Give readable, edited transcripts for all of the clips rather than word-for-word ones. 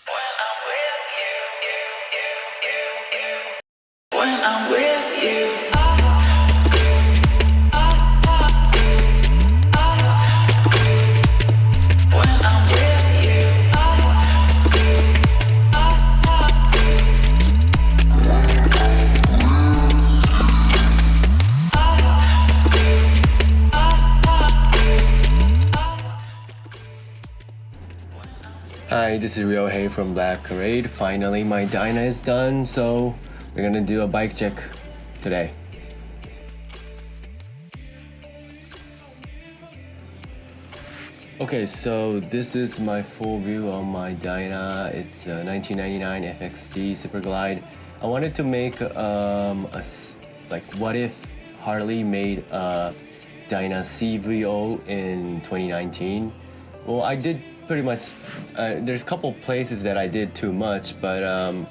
When I'm with you. Hi, this is Ryohei from Black Parade. Finally, my Dyna is done, so we're gonna do a bike check today. Okay, so this is my full view on my Dyna. It's a 1999 FXD Super Glide. I wanted to make what if Harley made a Dyna CVO in 2019. Well, I did pretty much. There's a couple places that I did too much, but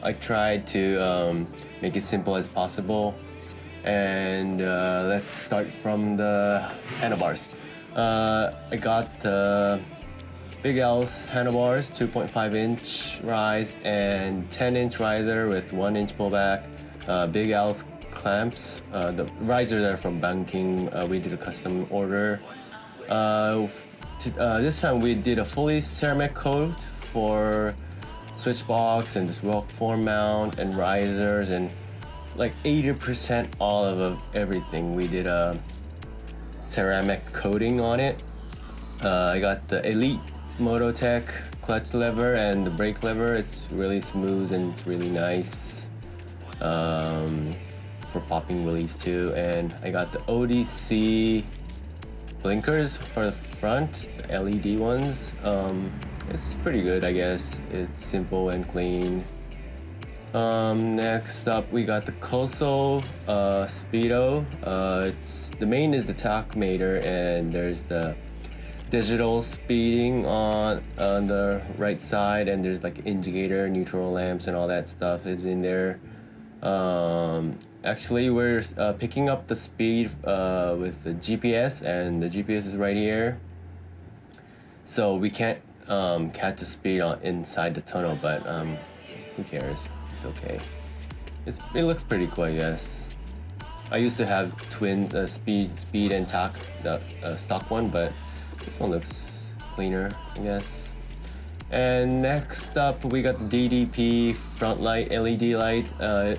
I tried to make it simple as possible. And let's start from the handlebars. I got the Big L's handlebars, 2.5-inch rise and 10-inch riser with 1-inch pullback. Big L's clamps. The risers are from Banking. We did a custom order. This time we did a fully ceramic coat for switch box and this rock form mount and risers, and like 80% all of everything. We did a ceramic coating on it. I got the Elite Mototech clutch lever and the brake lever. It's really smooth and it's really nice for popping wheelies too. And I got the ODC blinkers for the front, the LED ones. It's pretty good, I guess. It's simple and clean. Next up, we got the Koso Speedo. The main is the tachometer, and there's the digital speeding on the right side, and there's like indicator, neutral lamps, and all that stuff is in there. Actually, we're picking up the speed with the GPS, and the GPS is right here. So we can't catch the speed inside the tunnel, but who cares? It's okay. It looks pretty cool, I guess. I used to have twin speed and tach, the stock one, but this one looks cleaner, I guess. And next up, we got the DDP front light, LED light.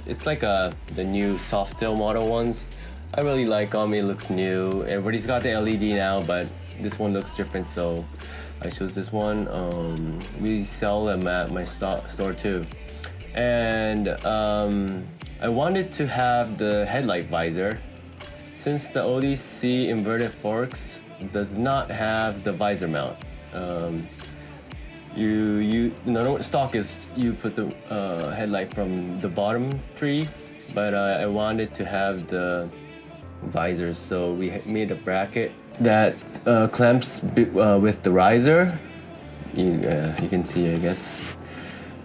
It's like the new Softail model ones. I really like them. It looks new. Everybody's got the LED now, but this one looks different, so I chose this one. We sell them at my store too. And I wanted to have the headlight visor. Since the ODC inverted forks does not have the visor mount. Stock is you put the headlight from the bottom tree, but I wanted to have the visor, so we made a bracket that clamps with the riser. You can see, I guess.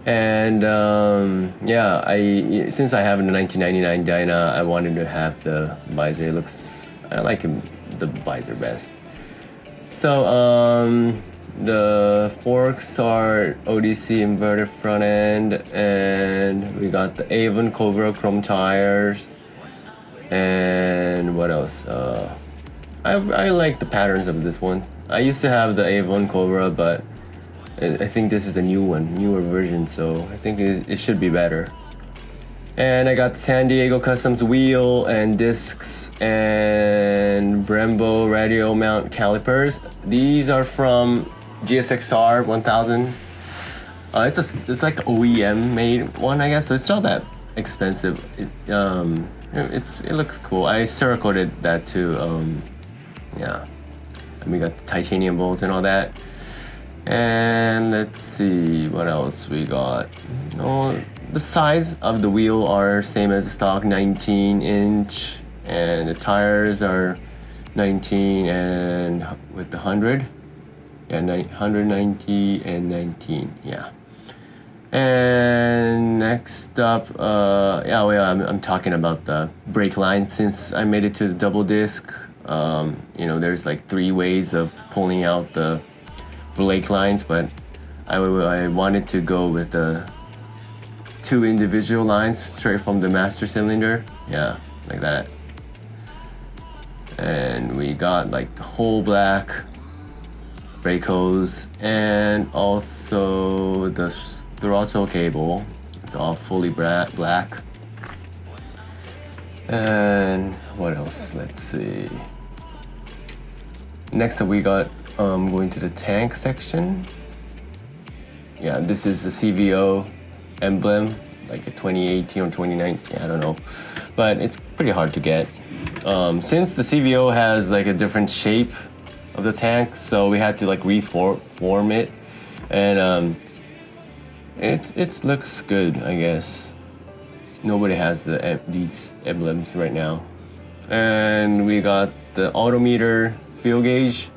And since I have a 1999 Dyna, I wanted to have the visor. I like the visor best. So the forks are ODC inverted front end, and we got the Avon Cobra chrome tires. And what else? I like the patterns of this one. I used to have the Avon Cobra, but I think this is a newer version, so I think it should be better. And I got San Diego Customs wheel and discs and Brembo radio mount calipers. These are from GSXR 1000. It's like OEM made one, I guess, so it's not that expensive. It looks cool. I cerakoted that too. And we got the titanium bolts and all that. And let's see what else we got. The size of the wheel are same as the stock, 19-inch, and the tires are 19 and with the 100. 190 and 19. Yeah. And next up, I'm talking about the brake line. Since I made it to the double disc, there's like 3 ways of pulling out the brake lines, but I wanted to go with the 2 individual lines straight from the master cylinder. Yeah, like that. And we got like the whole black brake hose and also the throttle cable. It's all fully black. And what else? Let's see. Next up we got going to the tank section. Yeah, this is the CVO emblem, like a 2018 or 2019, I don't know. But it's pretty hard to get. Since the CVO has like a different shape of the tank, so we had to like reform it. And it looks good, I guess. Nobody has these emblems right now. And we got the odometer fuel gauge.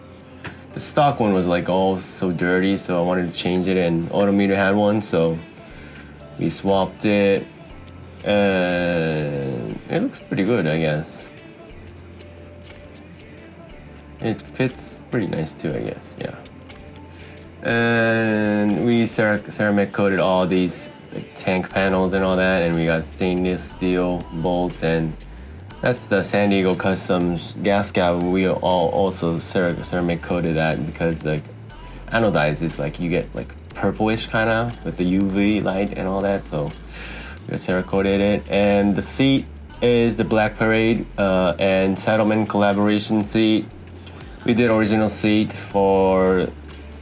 The stock one was like all so dirty, so I wanted to change it, and odometer had one, so we swapped it, and it looks pretty good, I guess. It fits pretty nice too, I guess, yeah. And we ceramic coated all these like, tank panels and all that, and we got stainless steel bolts, and that's the San Diego Customs gas cap. We all also ceramic coated that because the anodized is like you get like purplish kind of with the UV light and all that, so we ceramic coated it. And the seat is the Black Parade and Settlement collaboration seat. We did original seat for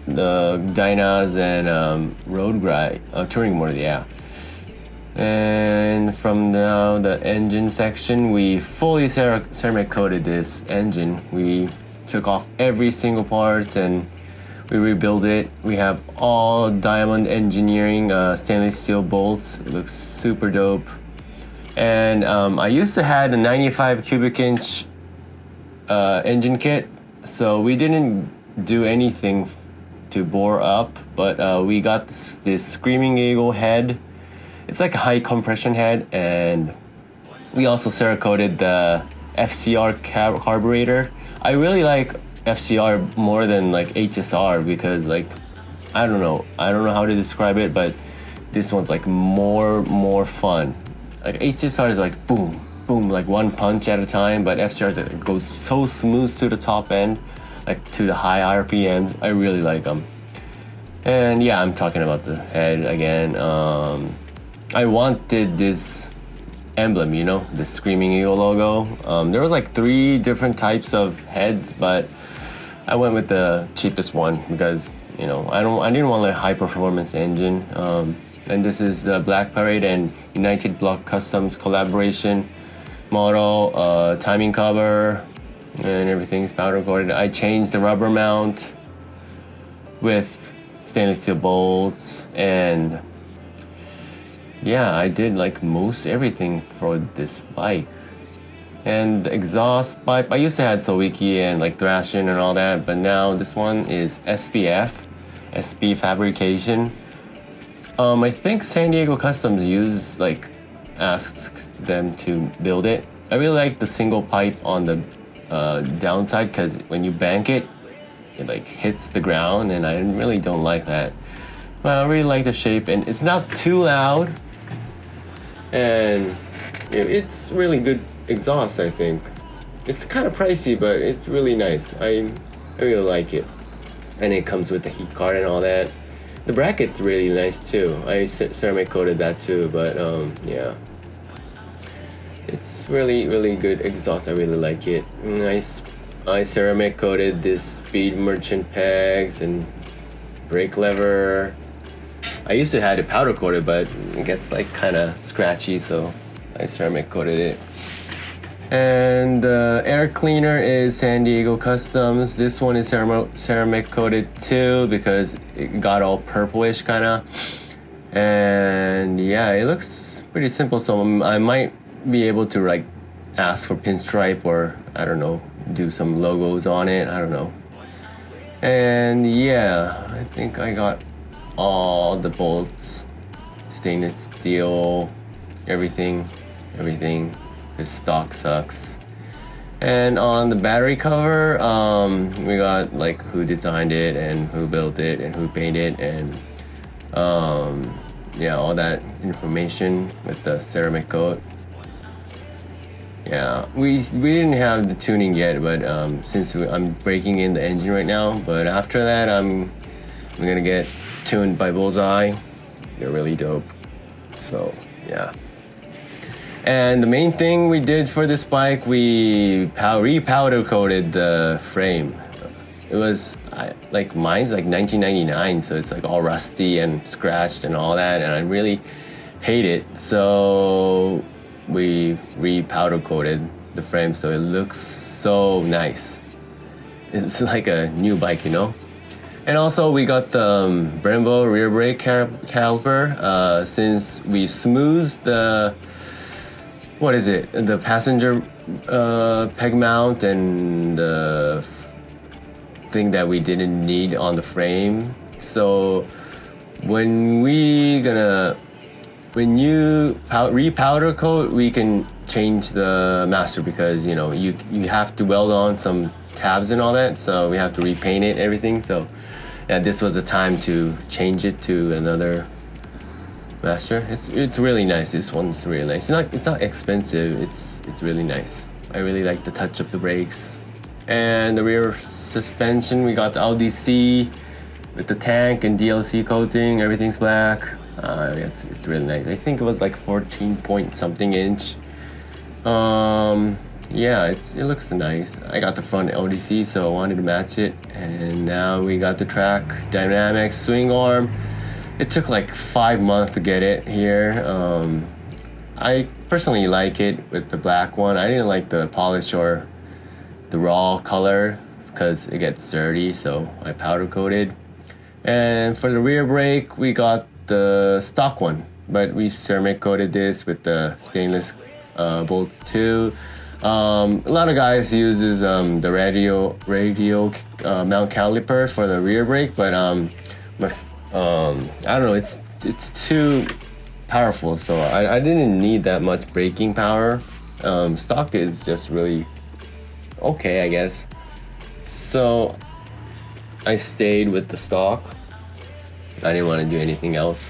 the Dynas and road glide touring mode, yeah. And from now the engine section, we fully ceramic coated this engine. We took off every single parts and we rebuilt it. We have all diamond engineering stainless steel bolts. It looks super dope. And I used to have a 95 cubic inch engine kit, so we didn't do anything to bore up, but we got this Screaming Eagle head. It's like a high compression head, and we also cerakoted the FCR carburetor. I really like FCR more than like HSR because like I don't know how to describe it, but this one's like more fun. Like HSR is like boom boom, like one punch at a time, but FCR is like, it goes so smooth to the top end, like to the high RPMs. I really like them. And yeah, I'm talking about the head again. I wanted this emblem, you know, the Screaming Eagle logo. There was like 3 different types of heads, but I went with the cheapest one because, you know, I didn't want a high performance engine. And this is the Black Parade and United Block Customs collaboration model, timing cover, and everything's powder coated. I changed the rubber mount with stainless steel bolts, and yeah, I did like most everything for this bike. And the exhaust pipe, I used to have Sowiki and like Thrashing and all that, but now this one is SB fabrication. I think San Diego Customs asked them to build it. I really like the single pipe on the downside because when you bank it, it like hits the ground, and I really don't like that. But I really like the shape, and it's not too loud, and it's really good exhaust. I think it's kind of pricey, but it's really nice. I really like it, and it comes with the heat card and all that. The bracket's really nice too. I ceramic coated that too, but yeah, it's really good exhaust. I really like it. I ceramic coated this speed merchant pegs and brake lever. I used to have it powder coated, but it gets like kind of scratchy, so I ceramic coated it. And the air cleaner is San Diego Customs. This one is ceramic coated too because it got all purplish kind of. And yeah, it looks pretty simple, so I might be able to like ask for pinstripe or I don't know, do some logos on it. I don't know. And yeah, I think I got all the bolts, stainless steel, everything. This stock sucks. And on the battery cover, we got like who designed it and who built it and who painted, and Yeah, all that information with the ceramic coat. Yeah, we didn't have the tuning yet, but since I'm breaking in the engine right now, but after that I'm gonna get tuned by Bullseye. They're really dope. So yeah. And the main thing we did for this bike, we re-powder coated the frame. It was like mine's like 1999, so it's like all rusty and scratched and all that, and I really hate it. So we re-powder coated the frame so it looks so nice. It's like a new bike, you know. And also we got the Brembo rear brake caliper. Since we smoothed the the passenger peg mount and the thing that we didn't need on the frame. So when you re-powder coat, we can change the master, because you know you have to weld on some tabs and all that, so we have to repaint it, everything. So yeah, this was the time to change it to another master. It's really nice. This one's really nice. It's not expensive. It's really nice. I really like the touch of the brakes. And the rear suspension, we got the LDC with the tank and DLC coating. Everything's black. It's really nice. I think it was like 14 point something inch. Yeah, it looks nice. I got the front LDC, so I wanted to match it. And now we got the track dynamics swing arm. It took like 5 months to get it here. I personally like it with the black one. I didn't like the polish or the raw color because it gets dirty, so I powder coated. And for the rear brake, we got the stock one, but we ceramic coated this with the stainless bolts too. A lot of guys uses the radial mount caliper for the rear brake, but I don't know, it's too powerful, so I didn't need that much braking power. Stock is just really okay, I guess. So I stayed with the stock. I didn't want to do anything else.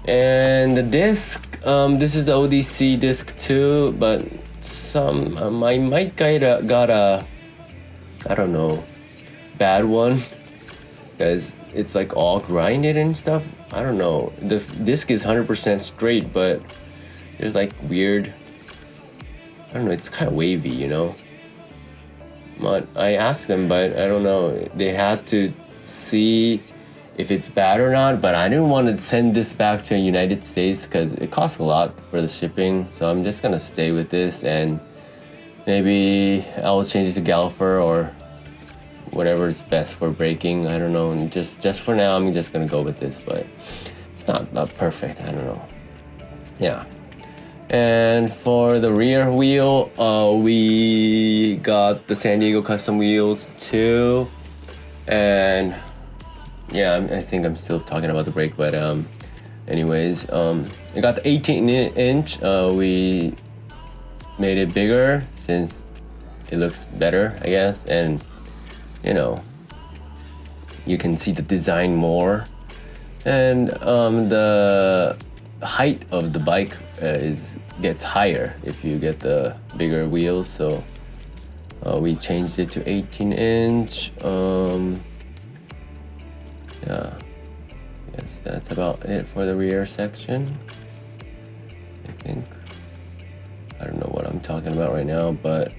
And the disc, this is the ODC disc too, but my mic got a I don't know, bad one, because it's like all grinded and stuff. I don't know. The disc is 100% straight, but there's like weird, I don't know, it's kind of wavy, you know. But I asked them, but I don't know. They had to see if it's bad or not, but I didn't want to send this back to the United States because it costs a lot for the shipping. So I'm just gonna stay with this, and maybe I'll change it to Galfer or whatever is best for braking. I don't know. And just for now, I'm just gonna go with this, but it's not perfect. I don't know. Yeah. And for the rear wheel, we got the San Diego custom wheels too. And yeah, I think I'm still talking about the brake, but anyways, I got the 18-inch. We made it bigger since it looks better, I guess, and you know, you can see the design more, and the height of the bike gets higher if you get the bigger wheels. So we changed it to 18-inch. Yeah, yes, that's about it for the rear section, I think. I don't know what I'm talking about right now, but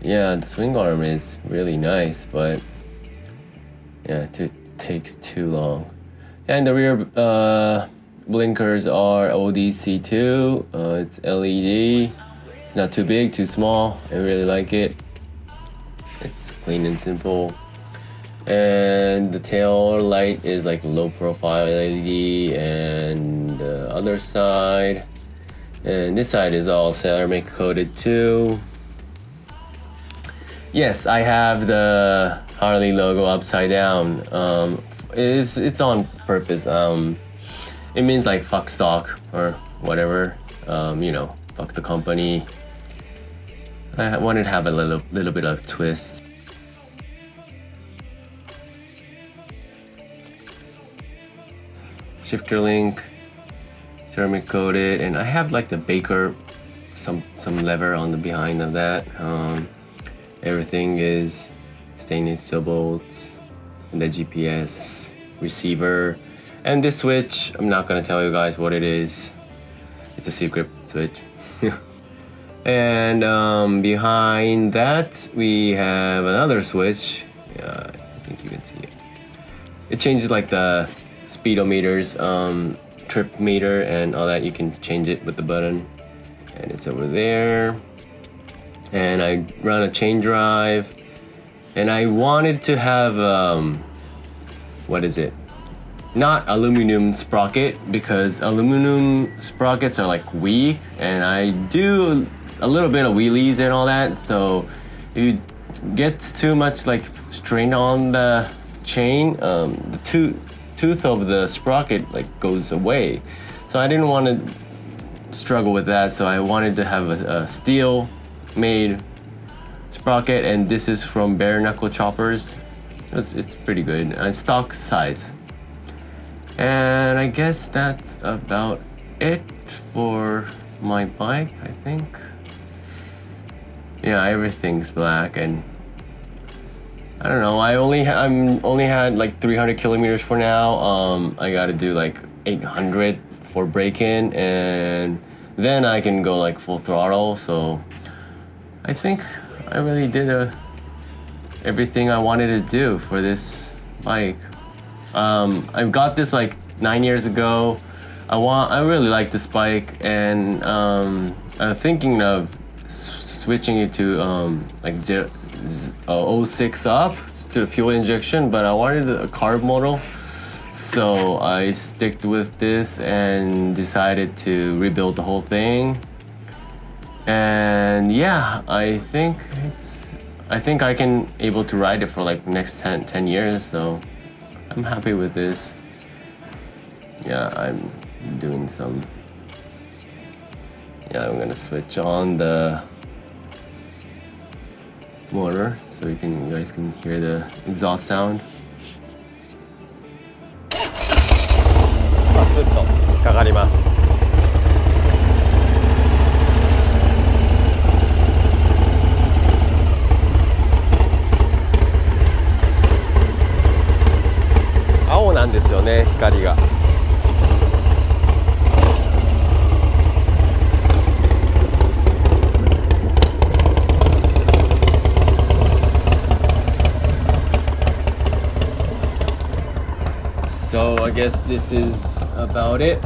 yeah, the swing arm is really nice, but yeah, it takes too long. And the rear blinkers are ODC too. It's LED. It's not too big, too small. I really like it. It's clean and simple. And the tail light is like low profile LED, and the other side, and this side is all ceramic coated too. Yes, I have the Harley logo upside down. It's on purpose. It means like fuck stock or whatever. You know, fuck the company. I wanted to have a little bit of twist. shifter link, ceramic coated, and I have like the Baker, some lever on the behind of that. Everything is stainless steel bolts, and the GPS receiver, and this switch. I'm not gonna tell you guys what it is. It's a secret switch. And behind that we have another switch. I think you can see it. It changes like the speedometers, trip meter, and all that. You can change it with the button, and it's over there. And I run a chain drive, and I wanted to have what is it? Not aluminum sprocket, because aluminum sprockets are like weak, and I do a little bit of wheelies and all that, so if you get too much like strain on the chain, the tooth of the sprocket like goes away. So I didn't want to struggle with that, so I wanted to have a steel made sprocket, and this is from bare knuckle choppers. It's pretty good, stock size. And I guess that's about it for my bike, I think. Yeah, everything's black, and I don't know. I'm only had like 300 kilometers for now. I got to do like 800 for break-in, and then I can go like full throttle. So I think I really did everything I wanted to do for this bike. I got this like 9 years ago. I really like this bike, and I'm thinking of switching it to like 06 up to the fuel injection, but I wanted a carb model, so I sticked with this and decided to rebuild the whole thing. And yeah, I think I can able to ride it for like next 10 years, so I'm happy with this. Yeah, I'm doing some. Yeah, I'm gonna switch on the motor so you guys can hear the exhaust sound. バツッとかかります。青なんですよね、光が。So I guess this is about it.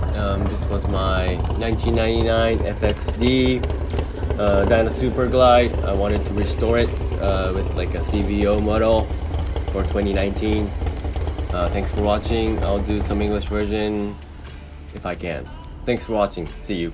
This was my 1999 FXD Dyna Super Glide. I wanted to restore it with like a CVO model for 2019. Thanks for watching. I'll do some English version if I can. Thanks for watching. See you.